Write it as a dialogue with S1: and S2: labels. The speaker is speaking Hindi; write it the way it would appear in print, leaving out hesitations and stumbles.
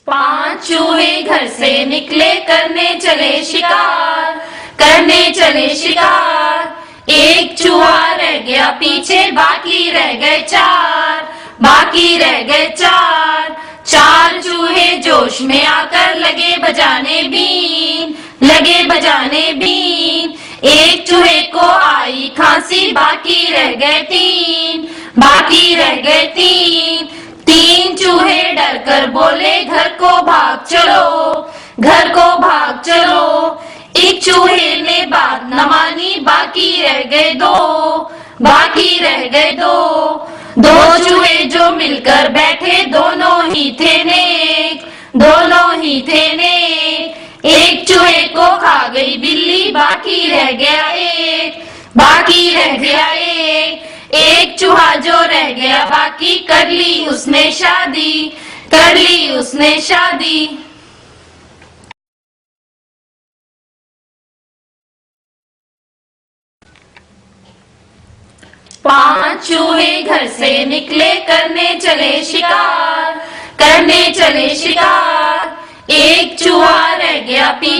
S1: 5 चूहे घर से निकले करने चले शिकार, करने चले शिकार। एक चूहा रह गया पीछे, बाकी रह गए 4, बाकी रह गए 4। 4 चूहे जोश में आकर लगे बजाने बीन, लगे बजाने बीन। एक चूहे को आई खांसी, बाकी रह गए 3, बाकी रह गए 3। 3 चूहे डर कर बोले घर को भाग चलो, घर को भाग चलो। एक चूहे ने बात न मानी, बाकी रह गए 2, बाकी रह गए 2। 2 चूहे जो मिलकर बैठे, दोनों ही थे नेक, दोनों ही थे नेक। एक चूहे को खा गई बिल्ली, बाकी रह गया 1, बाकी रह गया 1। एक चूहा जो रह गया बाकी, कर ली उसने शादी, कर ली उसने शादी। 5 चूहे घर से निकले करने चले शिकार, करने चले शिकार। एक चूहा रह गया पीछे।